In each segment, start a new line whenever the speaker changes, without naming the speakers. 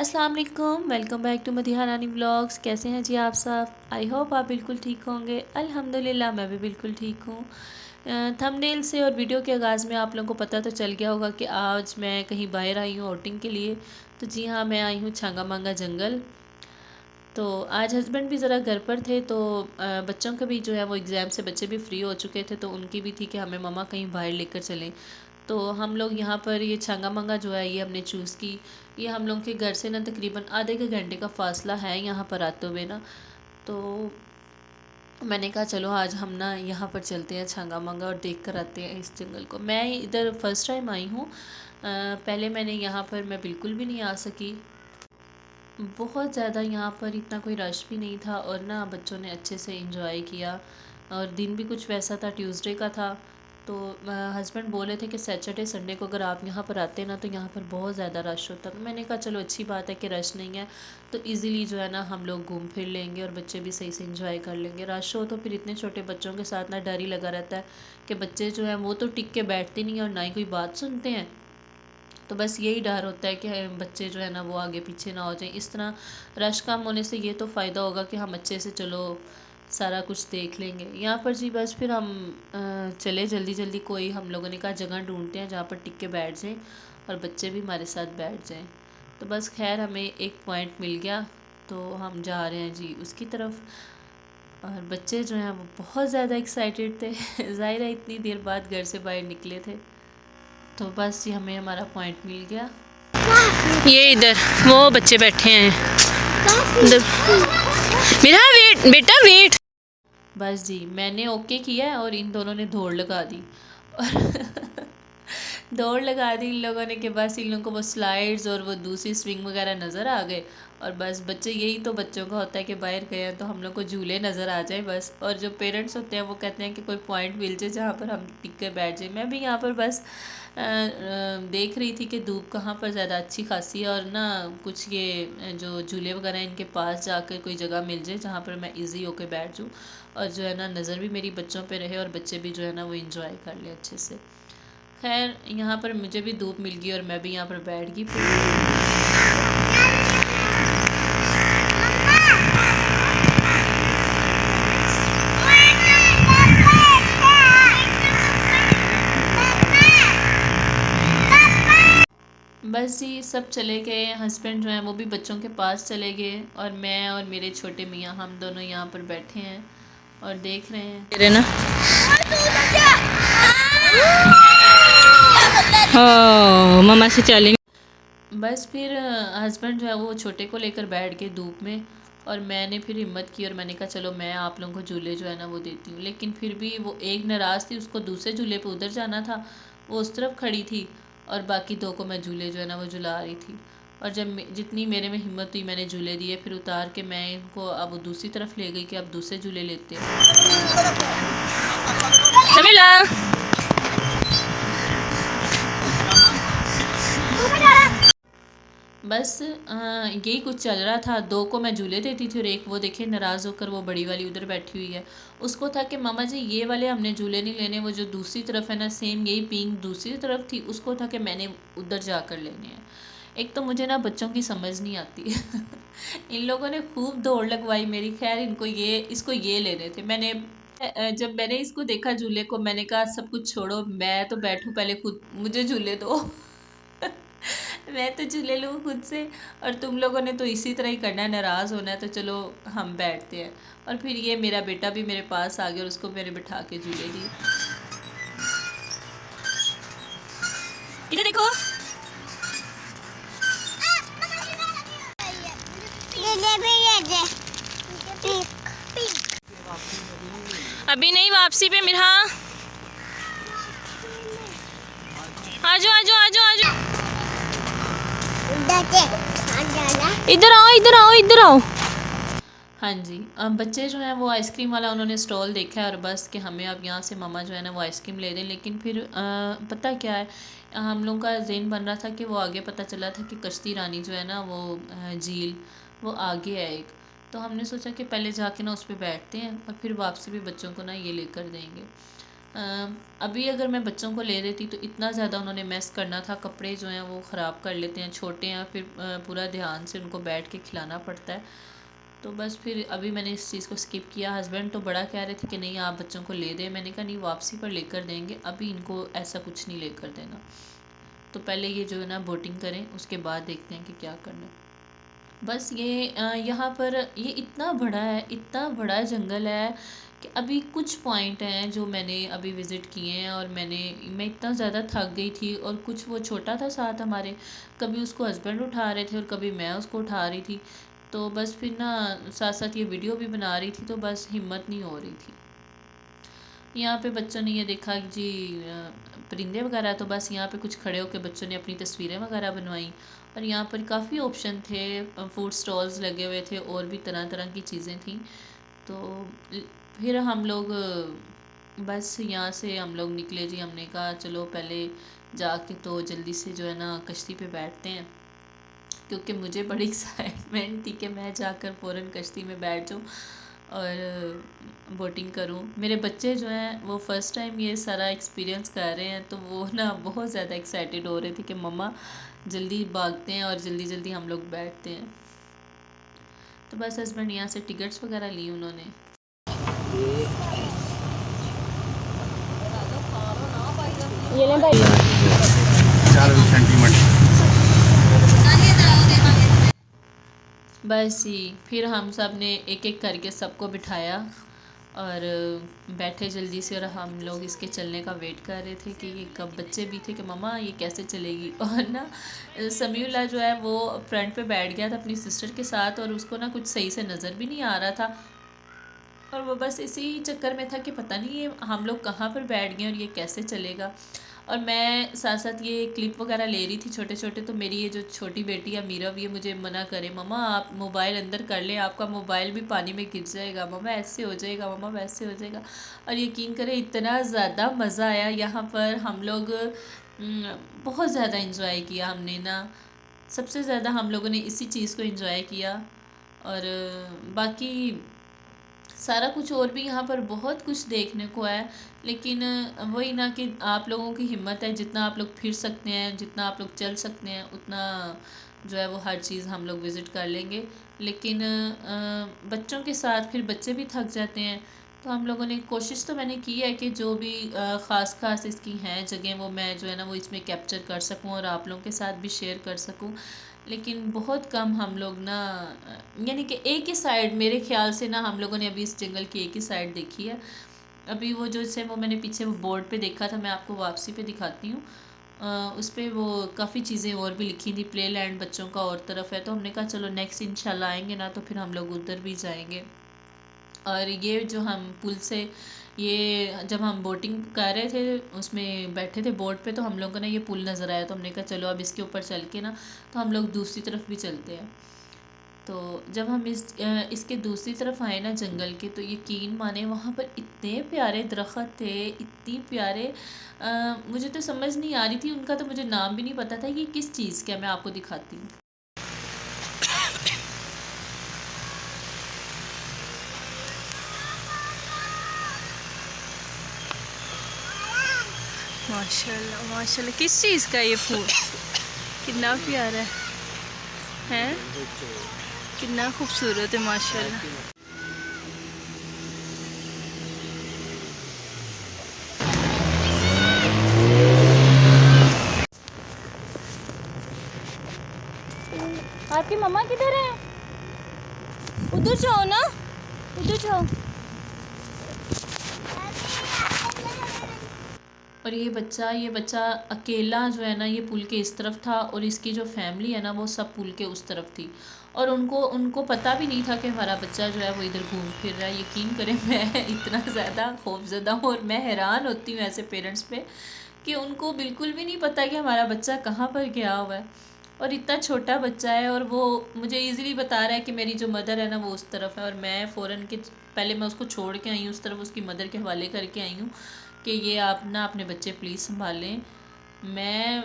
अस्सलाम वालेकुम, welcome back to Madiha Rani vlogs. कैसे हैं जी आप सब? आई होप आप बिल्कुल ठीक होंगे। अल्हम्दुलिल्लाह मैं भी बिल्कुल ठीक हूँ। थंबनेल से और वीडियो के आगाज़ में आप लोगों को पता तो चल गया होगा कि आज मैं कहीं बाहर आई हूँ आउटिंग के लिए। तो जी हाँ, मैं आई हूँ छांगा मांगा जंगल। तो आज हस्बैंड भी ज़रा घर पर थे, तो बच्चों का भी जो है वो एग्ज़ाम से बच्चे भी फ्री हो चुके थे, तो उनकी भी थी कि हमें मम्मा कहीं बाहर लेकर चलें। तो हम लोग यहाँ पर ये छांगा मांगा जो है ये हमने चूज़ की। ये हम लोग के घर से ना तकरीबन आधे के घंटे का फ़ासला है यहाँ पर आते हुए ना। तो मैंने कहा चलो आज हम ना यहाँ पर चलते हैं छांगा मांगा और देख कर आते हैं इस जंगल को। मैं इधर फ़र्स्ट टाइम आई हूँ। पहले मैंने यहाँ पर मैं बिल्कुल भी नहीं आ सकी। बहुत ज़्यादा यहाँ पर इतना कोई रश भी नहीं था और ना बच्चों ने अच्छे से एंजॉय किया। और दिन भी कुछ वैसा था, ट्यूसडे का था। तो हस्बैंड बोले थे कि सैटरडे संडे को अगर आप यहाँ पर आते ना तो यहाँ पर बहुत ज़्यादा रश होता। तो मैंने कहा चलो अच्छी बात है कि रश नहीं है, तो इजीली जो है ना हम लोग घूम फिर लेंगे और बच्चे भी सही से एंजॉय कर लेंगे। रश हो तो फिर इतने छोटे बच्चों के साथ ना डर ही लगा रहता है कि बच्चे जो हैं वो तो टिक के बैठते नहीं हैं और ना ही कोई बात सुनते हैं। तो बस यही डर होता है कि बच्चे जो है ना वो आगे पीछे ना हो जाएं। इस तरह रश कम होने से ये तो फ़ायदा होगा कि हम अच्छे से चलो सारा कुछ देख लेंगे। यहाँ पर जी बस फिर हम चले जल्दी जल्दी, कोई हम लोगों ने कहा जगह ढूंढते हैं जहाँ पर टिक के बैठ जाएं और बच्चे भी हमारे साथ बैठ जाएं। तो बस खैर हमें एक पॉइंट मिल गया, तो हम जा रहे हैं जी उसकी तरफ। और बच्चे जो हैं वो बहुत ज़्यादा एक्साइटेड थे ज़ाहिर है इतनी देर बाद घर से बाहर निकले थे। तो बस ये हमें हमारा पॉइंट मिल गया। ये इधर वो बच्चे बैठे हैं इधर। मेरा वेट बेटा वेट। बस जी मैंने ओके किया और इन दोनों ने दौड़ लगा दी और दौड़ लगा दी इन लोगों ने कि बस इन लोगों को वो स्लाइड्स और वो दूसरी स्विंग वगैरह नज़र आ गए। और बस बच्चे, यही तो बच्चों का होता है कि बाहर गए हैं तो हम लोग को झूले नज़र आ जाए बस। और जो पेरेंट्स होते हैं वो कहते हैं कि कोई पॉइंट मिल जाए जहाँ पर हम टिक कर बैठ जाए। मैं भी यहाँ पर बस देख रही थी कि धूप कहाँ पर ज़्यादा अच्छी खासी है और ना कुछ ये जो झूले वगैरह इनके पास जाकर कोई जगह मिल जाए जहाँ पर मैं इजी होकर बैठ जाऊँ और जो है ना नज़र भी मेरी बच्चों पे रहे और बच्चे भी जो है ना वो एंजॉय कर ले अच्छे से। खैर यहाँ पर मुझे भी धूप मिल गई और मैं भी यहाँ पर बैठ गई बस जी सब चले गए। हस्बैंड जो हैं वो भी बच्चों के पास चले गए और मैं और मेरे छोटे मियाँ हम दोनों यहाँ पर बैठे हैं और देख रहे हैं ना। हाँ मामा से चलेंगे। बस फिर हस्बैंड जो है वो छोटे को लेकर बैठ गए धूप में और मैंने फिर हिम्मत की और मैंने कहा चलो मैं आप लोगों को झूले जो है ना वो देती हूँ। लेकिन फिर भी वो एक नाराज़ थी, उसको दूसरे झूले पे उधर जाना था, वो उस तरफ खड़ी थी और बाकी दो को मैं झूले जो है ना वो झुला रही थी। और जब जितनी मेरे में हिम्मत हुई मैंने झूले दिए, फिर उतार के मैं इनको अब दूसरी तरफ ले गई कि अब दूसरे झूले लेते हैं। बस यही कुछ चल रहा था। दो को मैं झूले देती थी और एक वो देखे नाराज़ होकर वो बड़ी वाली उधर बैठी हुई है। उसको था कि मामा जी ये वाले हमने झूले नहीं लेने, वो जो दूसरी तरफ है ना सेम यही पिंक दूसरी तरफ थी, उसको था कि मैंने उधर जाकर लेने हैं। एक तो मुझे ना बच्चों की समझ नहीं आती इन लोगों ने खूब दौड़ लगवाई मेरी। खैर इनको इसको ये लेने थे। जब मैंने इसको देखा झूले को, मैंने कहा सब कुछ छोड़ो, मैं तो बैठूं पहले, खुद मुझे झूले दो मैं तो झूले लूँ खुद से और तुम लोगों ने तो इसी तरह ही करना है, नाराज़ होना है तो चलो हम बैठते हैं। और फिर ये मेरा बेटा भी मेरे पास आ गया और उसको मैंने बिठा के झूले दी। इधर देखो अभी नहीं, वापसी पे मिरा। आजो आजो आजो आजो, इधर आओ इधर आओ इधर आओ। हाँ जी, अब बच्चे जो हैं वो आइसक्रीम वाला उन्होंने स्टॉल देखा है और बस कि हमें अब यहाँ से मामा जो है ना वो आइसक्रीम ले दें। लेकिन फिर पता क्या है, हम लोगों का ज़हन बन रहा था कि वो आगे पता चला था कि कश्ती रानी जो है ना वो झील वो आगे है एक। तो हमने सोचा कि पहले जाके ना उस पर बैठते हैं और फिर वापसी भी बच्चों को ना ये लेकर देंगे। अभी अगर मैं बच्चों को ले देती तो इतना ज़्यादा उन्होंने मेस करना था, कपड़े जो हैं वो ख़राब कर लेते हैं, छोटे हैं, फिर पूरा ध्यान से उनको बैठ के खिलाना पड़ता है। तो बस फिर अभी मैंने इस चीज़ को स्किप किया। हस्बैंड तो बड़ा कह रहे थे कि नहीं आप बच्चों को ले दें, मैंने कहा नहीं वापसी पर लेकर देंगे, अभी इनको ऐसा कुछ नहीं लेकर देना। तो पहले ये जो है ना बोटिंग करें, उसके बाद देखते हैं कि क्या करना है। बस ये यहाँ पर ये इतना बड़ा है, इतना बड़ा जंगल है कि अभी कुछ पॉइंट हैं जो मैंने अभी विज़िट किए हैं, और मैं इतना ज़्यादा थक गई थी, और कुछ वो छोटा था साथ हमारे, कभी उसको हस्बैंड उठा रहे थे और कभी मैं उसको उठा रही थी। तो बस फिर ना साथ साथ ये वीडियो भी बना रही थी, तो बस हिम्मत नहीं हो रही थी। यहाँ पे बच्चों ने ये देखा कि जी परिंदे वगैरह, तो बस यहाँ पे कुछ खड़े होकर बच्चों ने अपनी तस्वीरें वगैरह बनवाई। और यहाँ पर काफ़ी ऑप्शन थे, फूड स्टॉल्स लगे हुए थे, और भी तरह तरह की चीज़ें थी। तो फिर हम लोग बस यहाँ से हम लोग निकले जी। हमने कहा चलो पहले जाके तो जल्दी से जो है ना कश्ती पे बैठते हैं, क्योंकि मुझे बड़ी एक्साइटमेंट थी कि मैं जाकर फ़ौरन कश्ती में बैठ जाऊँ और बोटिंग करूँ। मेरे बच्चे जो हैं वो फ़र्स्ट टाइम ये सारा एक्सपीरियंस कर रहे हैं, तो वो ना बहुत ज़्यादा एक्साइटेड हो रहे थे कि मम्मा जल्दी भागते हैं और जल्दी जल्दी हम लोग बैठते हैं। तो बस हस्बैंड यहाँ से टिकट्स वगैरह ली उन्होंने।
ये लें भाई
4 सेंटीमीटर।
बस ही फिर हम सब ने एक एक करके सबको बिठाया और बैठे जल्दी से, और हम लोग इसके चलने का वेट कर रहे थे कि ये कब। बच्चे भी थे कि मम्मा ये कैसे चलेगी। और ना समीउल्लाह जो है वो फ्रंट पे बैठ गया था अपनी सिस्टर के साथ, और उसको ना कुछ सही से नज़र भी नहीं आ रहा था, और वो बस इसी चक्कर में था कि पता नहीं ये हम लोग कहाँ पर बैठ गए और ये कैसे चलेगा। और मैं साथ साथ ये क्लिप वगैरह ले रही थी छोटे छोटे, तो मेरी ये जो छोटी बेटी है मीरा, ये मुझे मना करे, मम्मा आप मोबाइल अंदर कर ले, आपका मोबाइल भी पानी में गिर जाएगा, मम्मा ऐसे हो जाएगा, मम्मा वैसे हो जाएगा। और यकीन करें इतना ज़्यादा मज़ा आया यहाँ पर। हम लोग बहुत ज़्यादा इंजॉय किया हमने ना, सबसे ज़्यादा हम लोगों ने इसी चीज़ को इंजॉय किया। और बाकी सारा कुछ और भी यहाँ पर बहुत कुछ देखने को है, लेकिन वही ना कि आप लोगों की हिम्मत है, जितना आप लोग फिर सकते हैं, जितना आप लोग चल सकते हैं, उतना जो है वो हर चीज़ हम लोग विज़िट कर लेंगे। लेकिन बच्चों के साथ फिर बच्चे भी थक जाते हैं, तो हम लोगों ने कोशिश तो मैंने की है कि जो भी ख़ास ख़ास इसकी हैं जगह, वो मैं जो है ना वो इसमें कैप्चर कर सकूं और आप लोगों के साथ भी शेयर कर सकूं। लेकिन बहुत कम हम लोग ना यानी कि एक ही साइड, मेरे ख्याल से ना हम लोगों ने अभी इस जंगल की एक ही साइड देखी है। अभी वो जो से वो मैंने पीछे वो बोर्ड पे देखा था, मैं आपको वापसी पे दिखाती हूँ। उस पर वो काफ़ी चीज़ें और भी लिखी थी, प्ले लैंड बच्चों का और तरफ है, तो हमने कहा चलो नेक्स्ट इंशाल्लाह आएंगे ना तो फिर हम लोग उधर भी जाएंगे। और ये जो हम पुल से, ये जब हम बोटिंग कर रहे थे उसमें बैठे थे बोट पे, तो हम लोगों को ना ये पुल नज़र आया, तो हमने कहा चलो अब इसके ऊपर चल के ना तो हम लोग दूसरी तरफ भी चलते हैं। तो जब हम इसके दूसरी तरफ आए ना जंगल के, तो यकीन माने वहाँ पर इतने प्यारे दरख्त थे, इतनी प्यारे, मुझे तो समझ नहीं आ रही थी, उनका तो मुझे नाम भी नहीं पता था ये किस चीज़ का। मैं आपको दिखाती हूँ।
माशाल्लाह माशाल्लाह, किस चीज़ का ये फूल कितना प्यारा है, कितना खूबसूरत है माशाल्लाह। आपकी मम्मा किधर है? उधर जाओ ना, उधर जाओ।
और ये बच्चा अकेला जो है ना ये पुल के इस तरफ था, और इसकी जो फैमिली है ना वो सब पुल के उस तरफ थी, और उनको पता भी नहीं था कि हमारा बच्चा जो है वो इधर घूम फिर रहा है। यकीन करें मैं इतना ज़्यादा खौफजदा हूँ, और मैं हैरान होती हूँ ऐसे पेरेंट्स पे कि उनको बिल्कुल भी नहीं पता कि हमारा बच्चा कहाँ पर गया हुआ है, और इतना छोटा बच्चा है, और वो मुझे ईज़िली बता रहा है कि मेरी जो मदर है ना वो उस तरफ है, और मैं फ़ौरन के पहले मैं उसको छोड़ के आई हूँ उस तरफ, उसकी मदर के हवाले करके आई हूँ कि ये आप ना अपने बच्चे प्लीज़ संभालें। मैं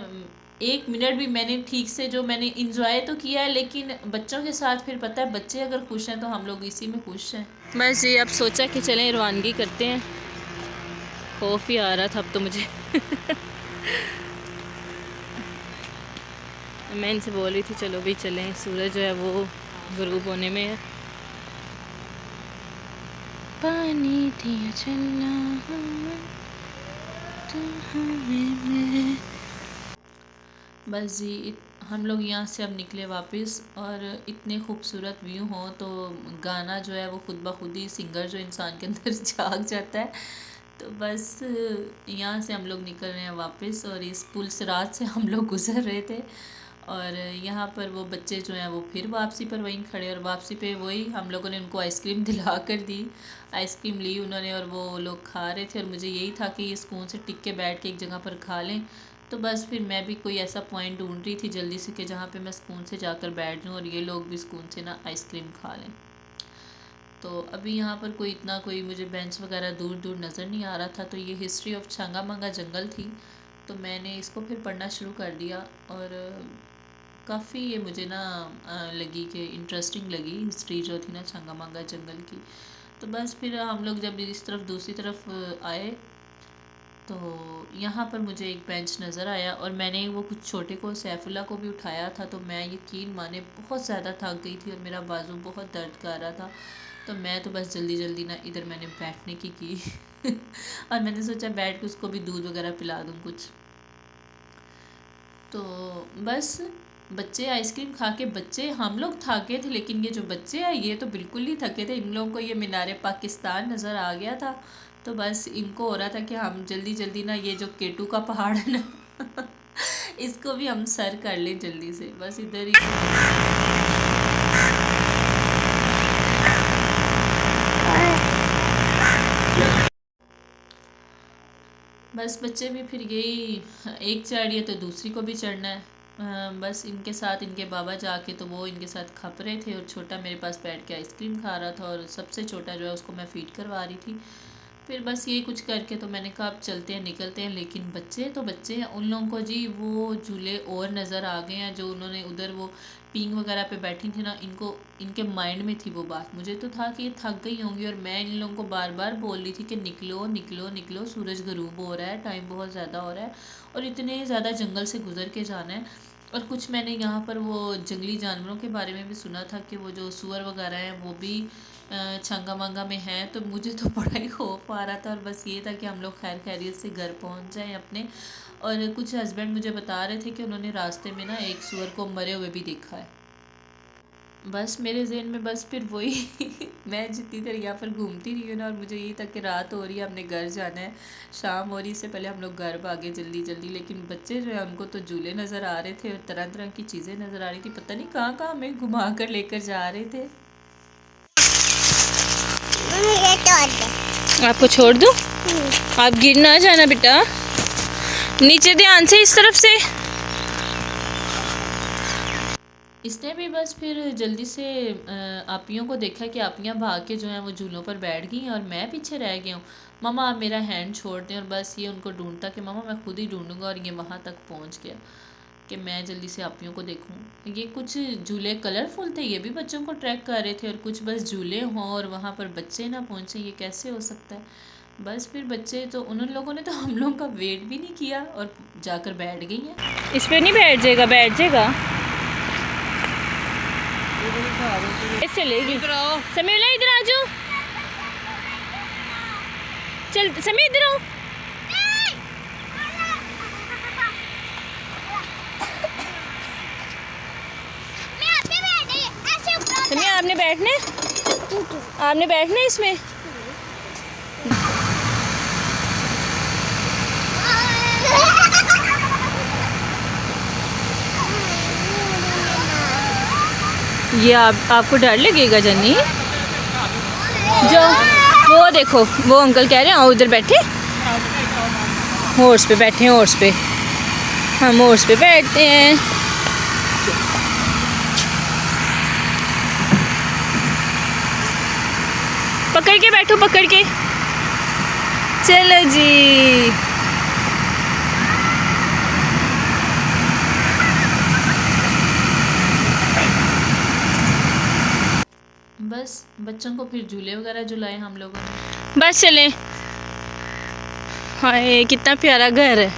1 मिनट भी मैंने ठीक से जो मैंने इंजॉय तो किया है, लेकिन बच्चों के साथ फिर पता है बच्चे अगर खुश हैं तो हम लोग इसी में खुश हैं।
बस ये अब सोचा कि चलें रवानगी करते हैं। खौफ ही आ रहा था अब तो मुझे। मैं इनसे बोल रही थी चलो भी चलें, सूरज जो है वो गुरूब होने में है। पानी दिया चलना हमें।
बस जी हम लोग यहाँ से अब निकले वापस, और इतने खूबसूरत व्यू हों तो गाना जो है वो खुद ब खुद ही सिंगर जो इंसान के अंदर जाग जाता है। तो बस यहाँ से हम लोग निकल रहे हैं वापस, और इस पुल सिरात से हम लोग गुज़र रहे थे, और यहाँ पर वो बच्चे जो हैं वो फिर वापसी पर वहीं खड़े, और वापसी पे वही हम लोगों ने उनको आइसक्रीम दिला कर दी। आइसक्रीम ली उन्होंने और वो लोग खा रहे थे, और मुझे यही था कि ये सुकून से टिक के बैठ के एक जगह पर खा लें। तो बस फिर मैं भी कोई ऐसा पॉइंट ढूंढ रही थी जल्दी से कि जहाँ पे मैं सुकून से जाकर बैठ जाऊँ और ये लोग भी सुकून से ना आइसक्रीम खा लें। तो अभी यहाँ पर कोई इतना कोई मुझे बेंच वगैरह दूर दूर नज़र नहीं आ रहा था। तो ये हिस्ट्री ऑफ छंगामंगा जंगल थी, तो मैंने इसको फिर पढ़ना शुरू कर दिया, और काफ़ी ये मुझे ना लगी कि इंटरेस्टिंग लगी हिस्ट्री जो थी ना छंगामंगा जंगल की। तो बस फिर हम लोग जब इस तरफ दूसरी तरफ आए तो यहाँ पर मुझे एक बेंच नज़र आया, और मैंने वो कुछ छोटे को सैफुल्ला को भी उठाया था। तो मैं यकीन माने बहुत ज़्यादा थक गई थी और मेरा बाजू बहुत दर्द कर रहा था। तो मैं तो बस जल्दी जल्दी ना इधर मैंने बैठने की और मैंने सोचा बैठ के उसको भी दूध वगैरह पिला दूँ कुछ। तो बस बच्चे आइसक्रीम खा के, बच्चे हम लोग थके थे, लेकिन ये जो बच्चे हैं ये तो बिल्कुल नहीं थके थे। इन लोगों को ये मीनार पाकिस्तान नज़र आ गया था, तो बस इनको हो रहा था कि हम जल्दी जल्दी ना ये जो केटू का पहाड़ है ना इसको भी हम सर कर लें जल्दी से। बस इधर ही बस बच्चे भी फिर यही, एक चढ़ी है तो दूसरी को भी चढ़ना है। बस इनके साथ इनके बाबा जाके तो वो इनके साथ खप रहे थे, और छोटा मेरे पास बैठ के आइसक्रीम खा रहा था, और सबसे छोटा जो है उसको मैं फ़ीड करवा रही थी। फिर बस ये कुछ करके तो मैंने कहा अब चलते हैं, निकलते हैं। लेकिन बच्चे तो बच्चे हैं, उन लोगों को जी वो झूले और नज़र आ गए हैं जो उन्होंने उधर वो पींग वगैरह पे बैठी थी ना, इनको इनके माइंड में थी वो बात। मुझे तो था कि ये थक गई होंगी, और मैं इन लोगों को बार बार बोल रही थी कि निकलो निकलो निकलो, सूरज गरूब हो रहा है, टाइम बहुत ज़्यादा हो रहा है, और इतने ज़्यादा जंगल से गुजर के जाना है। और कुछ मैंने यहाँ पर वो जंगली जानवरों के बारे में भी सुना था कि वो जो सूअर वगैरह हैं वो भी छंगामंगा में हैं। तो मुझे तो बड़ा ही खौफ आ रहा था, और बस ये था कि हम लोग खैर खैरियत से घर पहुँच जाएं अपने। और कुछ हस्बैंड मुझे बता रहे थे कि उन्होंने रास्ते में ना एक सूअर को मरे हुए भी देखा है। बस मेरे ज़हन में बस फिर वही मैं जितनी देर यहाँ पर घूमती रही हूँ ना, और मुझे यही था कि रात हो रही है, हमने घर जाना है, शाम हो रही, इससे पहले हम लोग घर भागे जल्दी जल्दी। लेकिन बच्चे जो है उनको तो झूले नज़र आ रहे थे और तरह तरह की चीज़ें नज़र आ रही थी, पता नहीं कहाँ कहाँ हमें घुमा कर लेकर जा रहे थे।
आपको छोड़ दूँ? आप गिर ना जाना बेटा, नीचे ध्यान से, इस तरफ से।
इसने भी बस फिर जल्दी से आपियों को देखा कि आपियाँ भाग के जो हैं वो झूलों पर बैठ गई, और मैं पीछे रह गया हूँ। मामा आप मेरा हैंड छोड़ दें, और बस ये उनको ढूंढता कि मामा मैं खुद ही ढूंढूंगा, और ये वहाँ तक पहुँच गया कि मैं जल्दी से आपियों को देखूँ। ये कुछ झूले कलरफुल थे, ये भी बच्चों को ट्रैक कर रहे थे, और कुछ बस झूले हों और वहाँ पर बच्चे ना पहुँचे, ये कैसे हो सकता है। बस फिर बच्चे तो उन लोगों ने तो हम लोगों का वेट भी नहीं किया और जाकर बैठ गई हैं।
इस पर नहीं बैठ जाएगा, बैठ जाएगा, चलेगी। समीला इधर आ जाओ, चल समी इधर आओ। समी आपने बैठना है, आपने बैठना है इसमें। ये आपको डर लगेगा जन्नी, जो वो देखो वो अंकल कह रहे हैं आओ उधर बैठे, हॉर्स पे बैठे हैं, हॉर्स पे, हम हॉर्स पे बैठते हैं। पकड़ के बैठो, पकड़ के, चलो जी।
बस बच्चों को फिर झूले वगैरह झुलाए हम लोगों ने।
बस चलें, हाय कितना प्यारा घर है।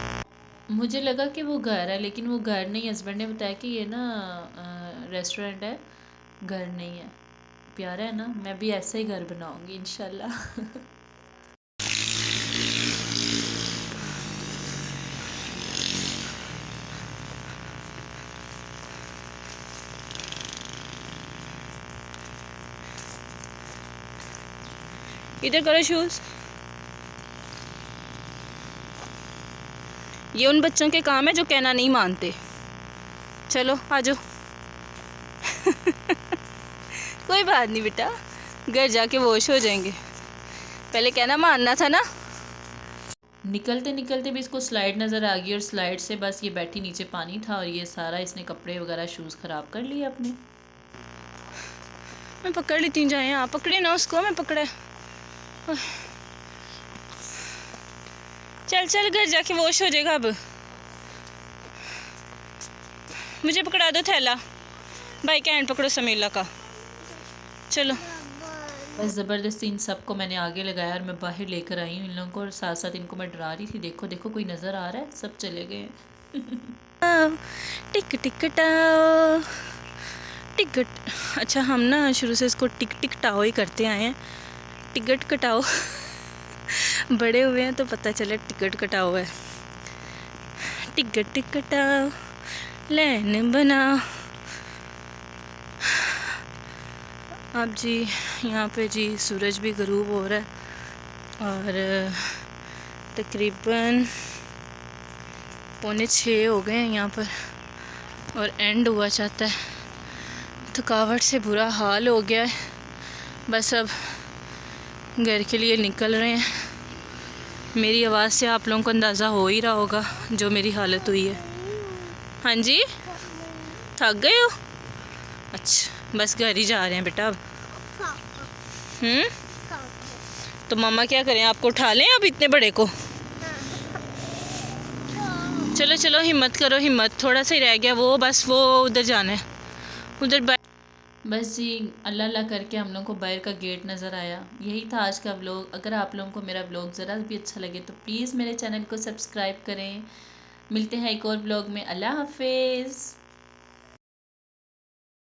मुझे लगा कि वो घर है, लेकिन वो घर नहीं। हस्बैंड ने बताया कि ये ना रेस्टोरेंट है, घर नहीं है। प्यारा है ना, मैं भी ऐसा ही घर बनाऊंगी इंशाल्लाह।
इधर करो शूज। ये उन बच्चों के काम है जो कहना नहीं मानते। चलो आ जाओ। कोई बात नहीं बेटा, घर जाके वॉश हो जाएंगे, पहले कहना मानना था ना।
निकलते निकलते भी इसको स्लाइड नज़र आ गई, और स्लाइड से बस ये बैठी, नीचे पानी था, और ये सारा इसने कपड़े वगैरह शूज़ ख़राब कर लिए अपने।
मैं पकड़ लेती हूँ, जाए आप पकड़े ना उसको, मैं पकड़ा। चल चल घर जाके वॉश हो जाएगा। अब मुझे पकड़ा दो थैला, भाई का हैंड पकड़ो समीला का। चलो
बस ज़बरदस्ती इन सबको मैंने आगे लगाया और मैं बाहर लेकर आई हूँ इन लोगों को, और साथ साथ इनको मैं डरा रही थी। देखो देखो कोई नज़र आ रहा है, सब चले गए।
टिक टिकटाओ टिकट। अच्छा हम ना शुरू से इसको टिक टिक टाओ ही करते आए हैं। टिकट कटाओ। बड़े हुए हैं तो पता चला टिकट कटाओ है। टिकट टिक कटाओ, लाइन बनाओ। अब जी यहाँ पे जी सूरज भी गरूब हो रहा है, और तकरीबन 5:45 हो गए हैं यहाँ पर, और एंड हुआ चाहता है। थकावट से बुरा हाल हो गया है। बस अब घर के लिए निकल रहे हैं। मेरी आवाज़ से आप लोगों को अंदाज़ा हो ही रहा होगा जो मेरी हालत हुई है। हाँ जी थक गए हो? अच्छा बस घर ही जा रहे हैं बेटा अब। तो मम्मा क्या करें, आपको उठा लें अब इतने बड़े को? चलो चलो हिम्मत करो, हिम्मत थोड़ा सा ही रह गया, वो बस वो उधर जाना है, उधर।
बस जी अल्लाह अल्लाह करके हम लोग को बाहर का गेट नज़र आया। यही था आज का व्लॉग। अगर आप लोगों को मेरा व्लॉग ज़रा भी अच्छा लगे तो प्लीज़ मेरे चैनल को सब्सक्राइब करें। मिलते हैं एक और व्लॉग में। अल्लाह हाफिज़।